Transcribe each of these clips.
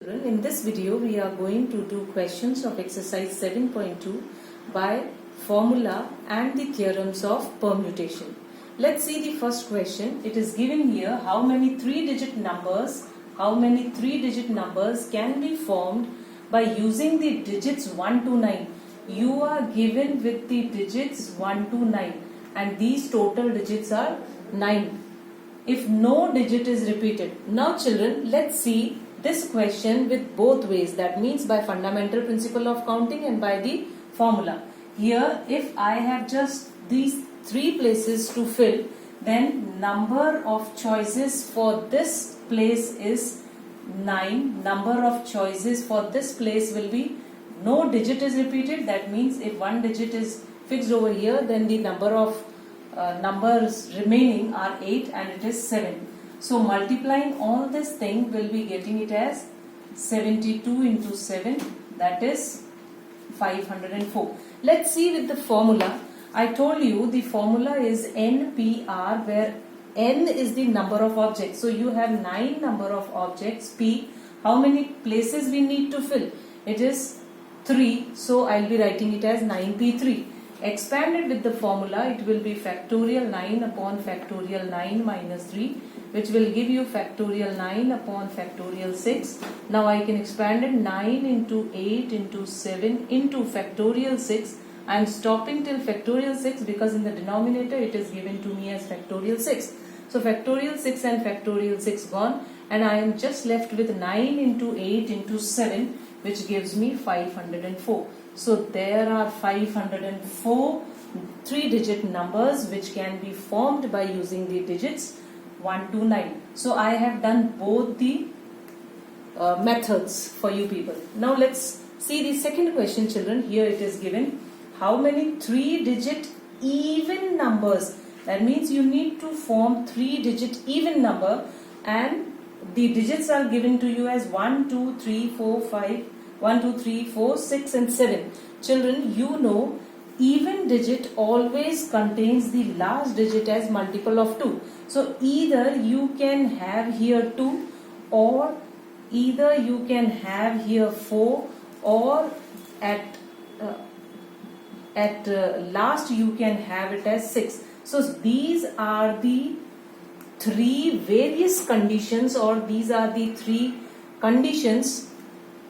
children, in this video we are going to do questions of exercise 7.2 by formula and the theorems of permutation. Let's see the first question. It is given here how many three-digit numbers can be formed by using the digits 1 to 9. You are given with the digits 1 to 9 and these total digits are 9. If no digit is repeated. Now children, let's see this question with both ways. That means by fundamental principle of counting and by the formula. Here if I have just these three places to fill, then number of choices for this place is 9. Number of choices for this place will be no digit is repeated. That means if one digit is fixed over here, then the number of numbers remaining are 8 and it is 7. So multiplying all this thing will be getting it as 72 into 7, that is 504. Let's see with the formula. I told you the formula is NPR, where N is the number of objects. So you have 9 number of objects. P, how many places we need to fill? It is 3. So I'll be writing it as 9P3. Expanded with the formula, it will be factorial 9 upon factorial 9 minus 3, which will give you factorial 9 upon factorial 6. Now I can expand it 9 into 8 into 7 into factorial 6. I am stopping till factorial 6 because in the denominator it is given to me as factorial 6. So factorial 6 and factorial 6 gone, and I am just left with 9 into 8 into 7, which gives me 504. So there are 504 three-digit numbers which can be formed by using the digits 1 to 9. So I have done both the methods for you people. Now let's see the second question, children. Here it is given how many three-digit even numbers. That means you need to form three-digit even number, and the digits are given to you as 1, 2, 3, 4, 5. 1, 2, 3, 4, 6 and 7. Children, you know even digit always contains the last digit as multiple of 2. So either you can have here 2 or either you can have here 4 or at last you can have it as 6. So these are the three various conditions, or these are the three conditions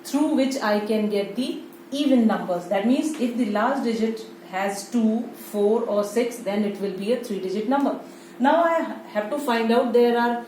through which I can get the even numbers. That means if the last digit has 2, 4 or 6, then it will be a three-digit number. Now I have to find out there are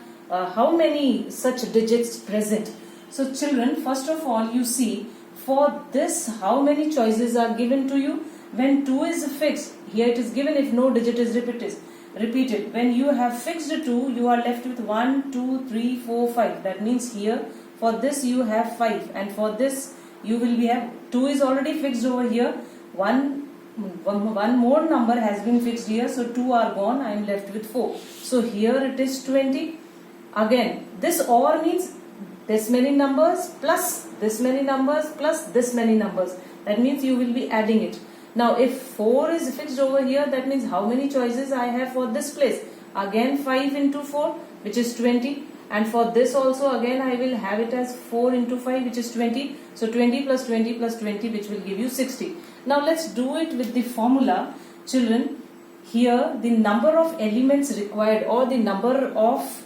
how many such digits present. So children, first of all you see for this how many choices are given to you. When 2 is fixed, here it is given if no digit is repeated. When you have fixed 2, you are left with 1, 2, 3, 4, 5. That means here for this you have 5, and for this you will be have 2 is already fixed over here. One more number has been fixed here, so 2 are gone. I am left with 4. So here it is 20. Again, this OR means this many numbers plus this many numbers plus this many numbers. That means you will be adding it. Now if 4 is fixed over here, that means how many choices I have for this place? Again 5 into 4, which is 20. And for this also again I will have it as 4 into 5, which is 20. So 20 plus 20 plus 20, which will give you 60. Now let's do it with the formula. Children, here the number of elements required, or the number of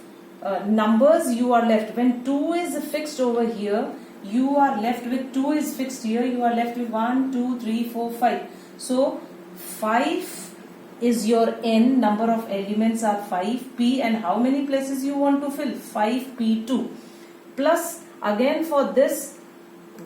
numbers you are left. When 2 is fixed over here, you are left with 2 is fixed here. You are left with 1, 2, 3, 4, 5. So 5 is your n, number of elements are 5p, and how many places you want to fill? 5p2. Plus again for this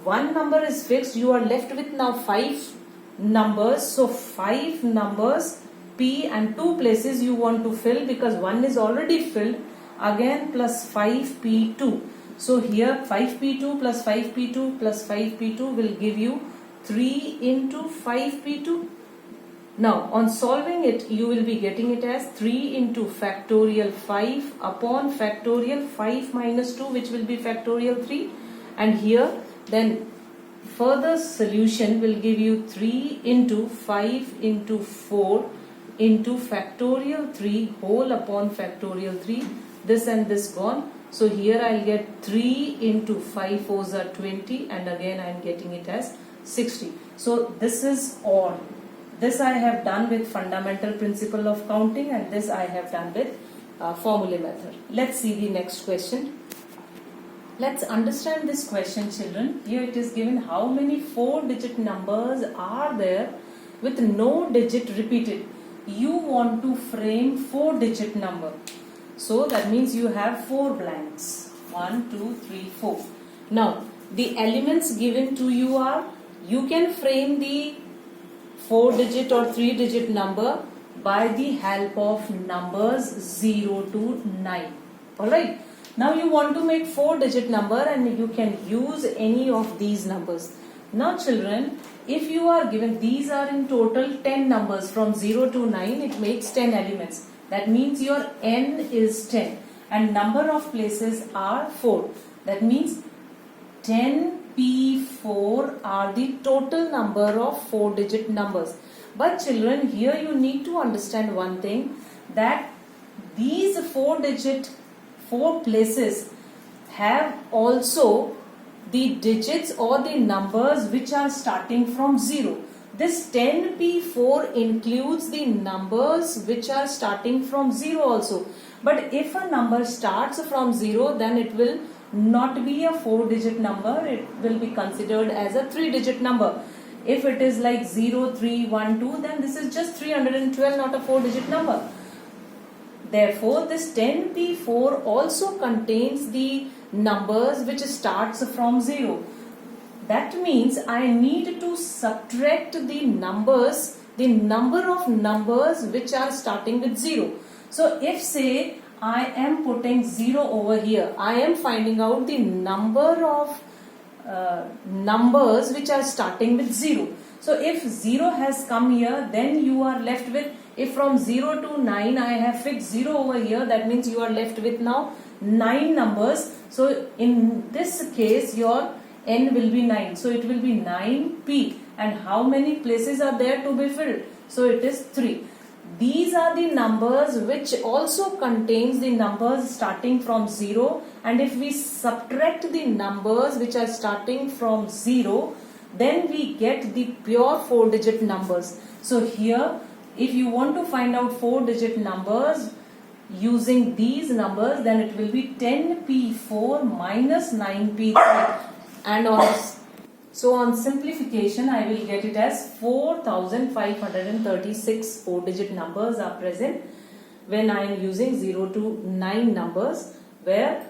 one number is fixed, you are left with now 5 numbers. So 5 numbers p and 2 places you want to fill because 1 is already filled. Again plus 5p2. So here 5p2 plus 5p2 plus 5p2 will give you 3 into 5p2. Now on solving it, you will be getting it as 3 into factorial 5 upon factorial 5 minus 2, which will be factorial 3. And here then further solution will give you 3 into 5 into 4 into factorial 3 whole upon factorial 3. This and this gone. So here I'll get 3 into 5 fours are 20, and again I'm getting it as 60. So this is OR. This I have done with fundamental principle of counting, and this I have done with formula method. Let's see the next question. Let's understand this question, children. Here it is given how many 4-digit numbers are there with no digit repeated. You want to frame 4-digit number. So that means you have 4 blanks. 1, 2, 3, 4. Now the elements given to you are, you can frame the 4-digit or 3-digit number by the help of numbers 0 to 9. Alright. Now you want to make 4-digit number, and you can use any of these numbers. Now children, if you are given, these are in total 10 numbers from 0 to 9, it makes 10 elements. That means your n is 10 and number of places are 4. That means 10p4 are the total number of 4-digit numbers. But children, here you need to understand one thing, that these 4-digit 4 places have also the digits or the numbers which are starting from 0. This 10p4 includes the numbers which are starting from 0 also. But if a number starts from 0, then it will not be a 4-digit number. It will be considered as a 3-digit number. If it is like 0, 3, 1, 2, then this is just 312, not a 4-digit number. Therefore, this 10p4 also contains the numbers which starts from 0. That means I need to subtract the numbers, the number of numbers which are starting with 0. So if say I am putting 0 over here, I am finding out the number of numbers which are starting with 0. So if 0 has come here, then you are left with, if from 0 to 9 I have fixed 0 over here, that means you are left with now 9 numbers. So in this case your n will be 9. So it will be 9p. And how many places are there to be filled? So it is 3. These are the numbers which also contains the numbers starting from 0. And if we subtract the numbers which are starting from 0, then we get the pure 4-digit numbers. So here, if you want to find out 4-digit numbers using these numbers, then it will be 10p4 minus 9p3. And on simplification, I will get it as 4,536 4-digit numbers are present when I am using 0 to 9 numbers, where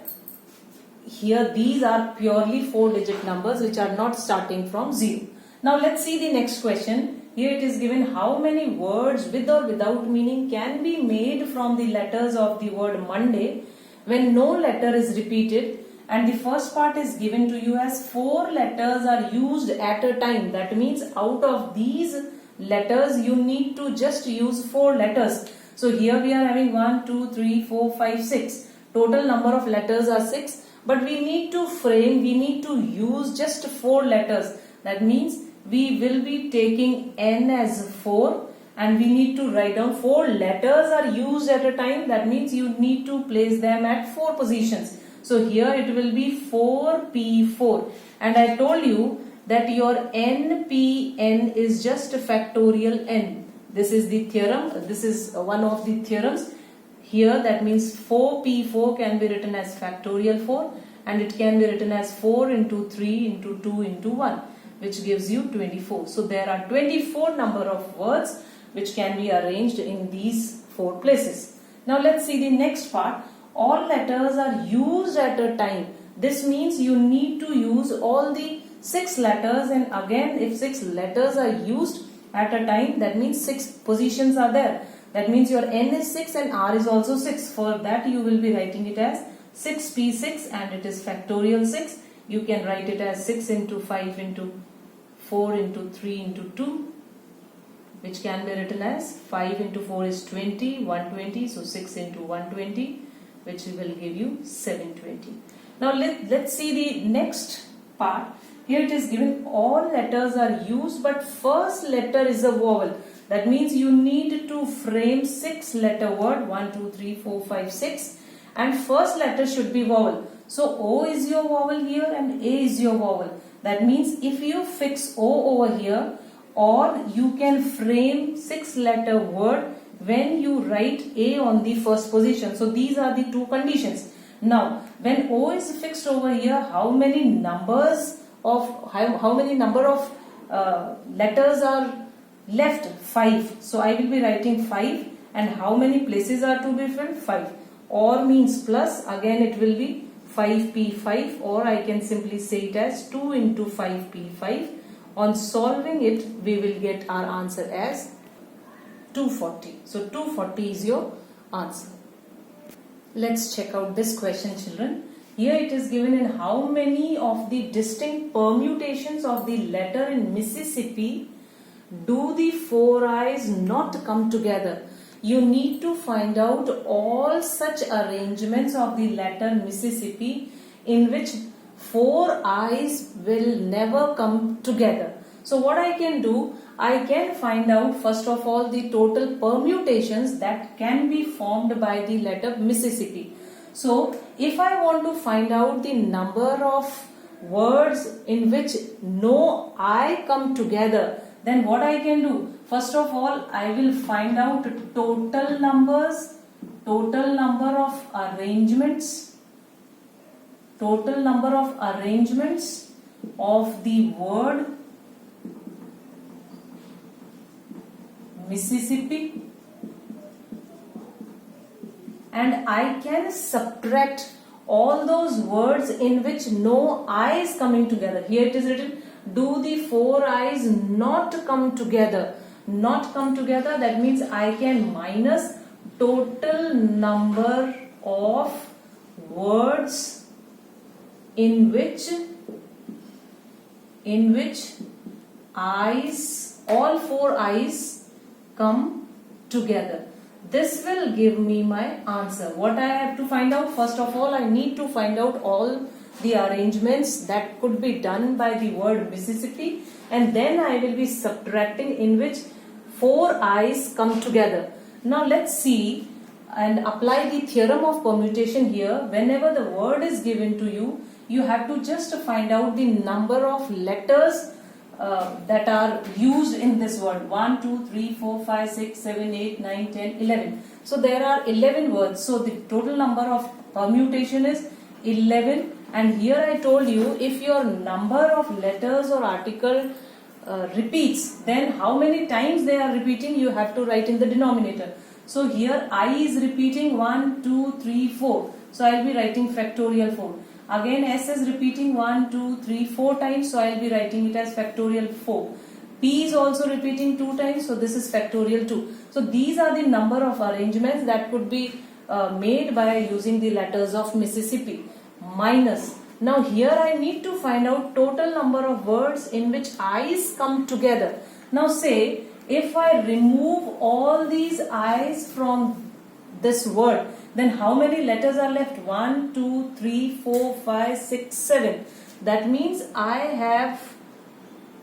here these are purely 4-digit numbers which are not starting from 0. Now let's see the next question. Here it is given how many words with or without meaning can be made from the letters of the word Monday when no letter is repeated, and the first part is given to you as 4 letters are used at a time. That means out of these letters you need to just use 4 letters. So here we are having 1, 2, 3, 4, 5, 6. Total number of letters are 6. But we need to frame, we need to use just 4 letters. That means we will be taking n as 4 and we need to write down 4 letters are used at a time. That means you need to place them at 4 positions. So here it will be 4p4, and I told you that your npn is just factorial n. This is the theorem. This is one of the theorems. Here that means 4p4 can be written as factorial 4, and it can be written as 4 into 3 into 2 into 1, which gives you 24. So there are 24 number of words which can be arranged in these 4 places. Now let's see the next part. All letters are used at a time. This means you need to use all the 6 letters, and again if 6 letters are used at a time, that means 6 positions are there. That means your n is 6 and r is also 6. For that you will be writing it as 6p6, and it is factorial 6. You can write it as 6 into 5 into 4 into 3 into 2, which can be written as 5 into 4 is 20, 120. So 6 into 120, which will give you 720. Now let's see the next part. Here it is given all letters are used, but first letter is a vowel. That means you need to frame 6 letter word 1, 2, 3, 4, 5, 6, and first letter should be vowel. So O is your vowel here and A is your vowel. That means if you fix O over here, or you can frame 6-letter word when you write A on the first position. So these are the two conditions. Now when O is fixed over here, how many number of letters are left? 5. So I will be writing 5, and how many places are to be filled? 5. Or means plus, again it will be 5p5, or I can simply say it as 2 into 5p5. On solving it, we will get our answer as 240. So 240 is your answer. Let's check out this question, children. Here it is given in how many of the distinct permutations of the letter in Mississippi do the 4 eyes not come together? You need to find out all such arrangements of the letter Mississippi in which 4 eyes will never come together. So what I can do, I can find out first of all the total permutations that can be formed by the letter Mississippi. So if I want to find out the number of words in which no I come together, then what I can do? First of all, I will find out total number of arrangements of the word Mississippi, and I can subtract all those words in which no I is coming together. Here it is written, do the 4 eyes not come together? Not come together, that means I can minus total number of words in which eyes, all 4 eyes come together. This will give me my answer. What I have to find out? First of all, I need to find out all the arrangements that could be done by the word Mississippi, and then I will be subtracting in which 4 eyes come together. Now let's see and apply the theorem of permutation here. Whenever the word is given to you, you have to just find out the number of letters that are used in this word. 1, 2, 3, 4, 5, 6, 7, 8, 9, 10, 11. So there are 11 words. So the total number of permutation is 11. And here I told you, if your number of letters or article repeats, then how many times they are repeating, you have to write in the denominator. So here I is repeating 1, 2, 3, 4. So I will be writing factorial 4. Again S is repeating 1, 2, 3, 4 times. So I will be writing it as factorial 4. P is also repeating 2 times. So this is factorial 2. So these are the number of arrangements that could be made by using the letters of Mississippi. Minus. Now here I need to find out total number of words in which eyes come together. Now say if I remove all these eyes from this word, then how many letters are left? 1, 2, 3, 4, 5, 6, 7. That means I have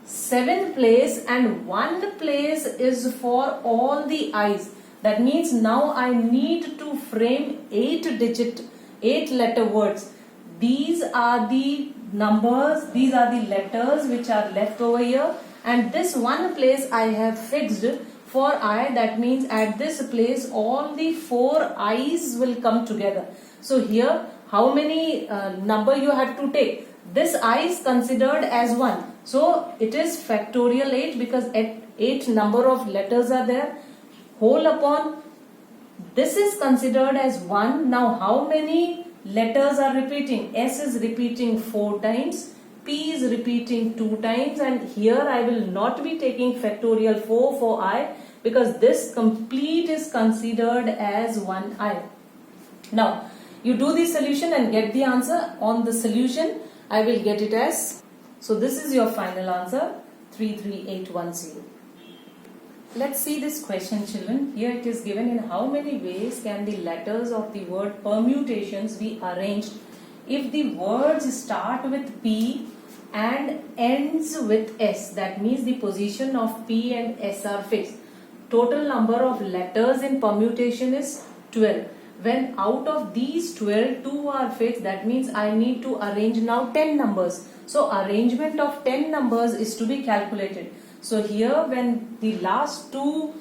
7 place and 1 place is for all the eyes. That means now I need to frame 8 letter words. These are the numbers, these are the letters which are left over here, and this 1 place I have fixed for I. That means at this place all the 4 eyes will come together. So here how many number you have to take? This I is considered as 1. So it is factorial 8 because 8 number of letters are there. Whole upon this is considered as 1. Now how many letters are repeating? S is repeating 4 times. P is repeating 2 times, and here I will not be taking factorial 4 for I because this complete is considered as 1 I. Now you do the solution and get the answer. On the solution I will get it as, so this is your final answer, 33810. Let's see this question, children. Here it is given in how many ways can the letters of the word permutations be arranged if the words start with P and ends with S. That means the position of P and S are fixed. Total number of letters in permutation is 12. when out of these 12, 2 are fixed, that means I need to arrange now 10 numbers. So arrangement of 10 numbers is to be calculated. So here when the last two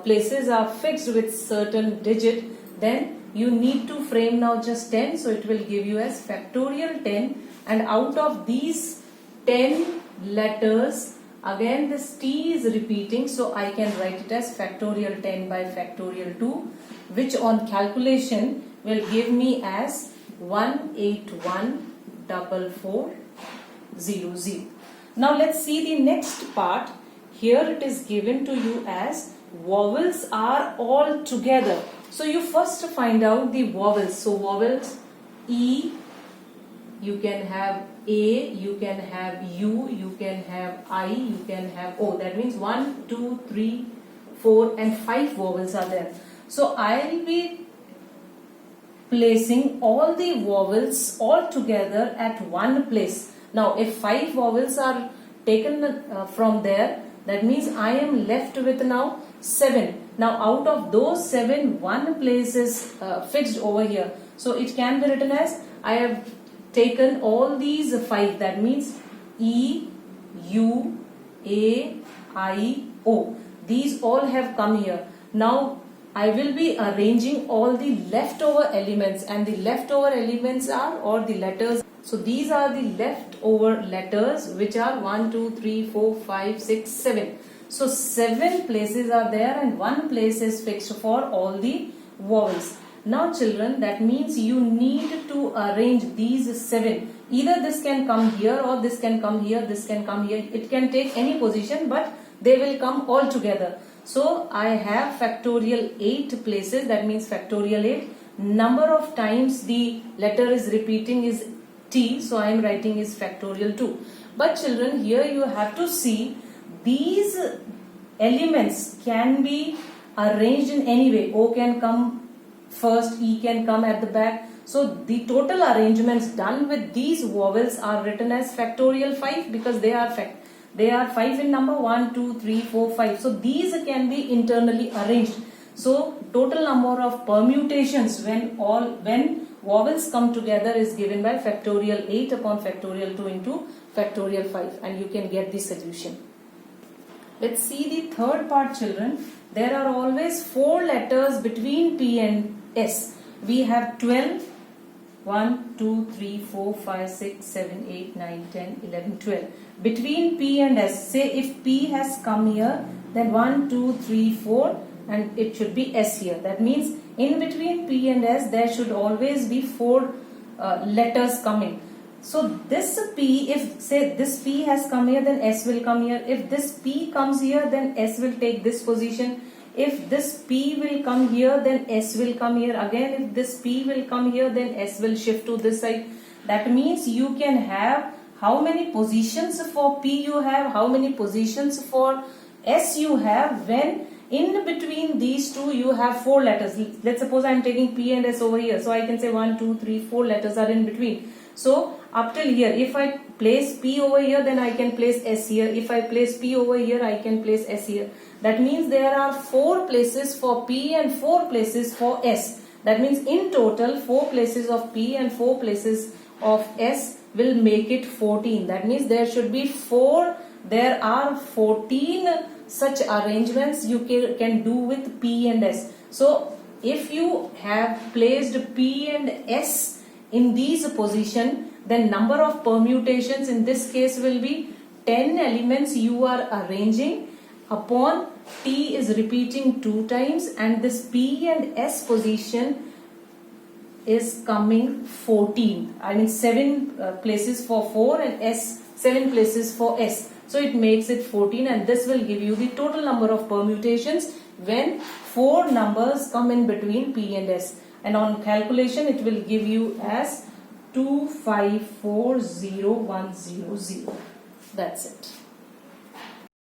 places are fixed with certain digit, then you need to frame now just 10. So it will give you as factorial 10, and out of these 10 letters, again this T is repeating, so I can write it as factorial 10 by factorial 2, which on calculation will give me as 1814400. Now let's see the next part. Here it is given to you as vowels are all together. So you first find out the vowels. So vowels E, you can have A, you can have U, you can have I, you can have O. That means 1, 2, 3, 4 and 5 vowels are there. So I will be placing all the vowels all together at one place. Now if 5 vowels are taken from there, that means I am left with now 7. Now out of those 7, one place is fixed over here. So it can be written as, I have taken all these 5, that means E, U, A, I, O. These all have come here. Now I will be arranging all the leftover elements, and the leftover elements are, or the letters. So these are the leftover letters, which are 1, 2, 3, 4, 5, 6, 7. So 7 places are there and one place is fixed for all the vowels. Now children, that means you need to arrange these 7. Either this can come here, or this can come here, this can come here. It can take any position, but they will come all together. So I have factorial 8 places, that means factorial 8. Number of times the letter is repeating is T, so I am writing is factorial 2. But children, here you have to see these elements can be arranged in any way. O can come first, E can come at the back. So the total arrangements done with these vowels are written as factorial 5, because they are 5 in number, 1, 2, 3, 4, 5. So these can be internally arranged. So total number of permutations when vowels come together is given by factorial 8 upon factorial 2 into factorial 5, and you can get the solution. Let's see the third part, children. There are always 4 letters between P and S. We have 12. 1, 2, 3, 4, 5, 6, 7, 8, 9, 10, 11, 12. Between P and S, say if P has come here, then 1, 2, 3, 4 and it should be S here. That means in between P and S there should always be 4 letters coming. So this P, if say this P has come here, then S will come here. If this P comes here, then S will take this position. If this P will come here, then S will come here. Again, if this P will come here, then S will shift to this side. That means you can have how many positions for P you have, how many positions for S you have, when in between these two you have 4 letters. Let's suppose I am taking P and S over here. So I can say 1, 2, 3, 4 letters are in between. So up till here, if I place P over here, then I can place S here. If I place P over here, I can place S here. That means there are 4 places for P and 4 places for S. That means in total 4 places of P and 4 places of S will make it 14. That means there should be 4. There are 14 such arrangements you can do with P and S. So if you have placed P and S in these position, then number of permutations in this case will be 10 elements you are arranging upon T is repeating 2 times, and this P and S position is coming 14. I mean 7 places for 4 and S 7 places for S. So it makes it 14, and this will give you the total number of permutations when 4 numbers come in between P and S. And on calculation it will give you as 2540,100. That's it.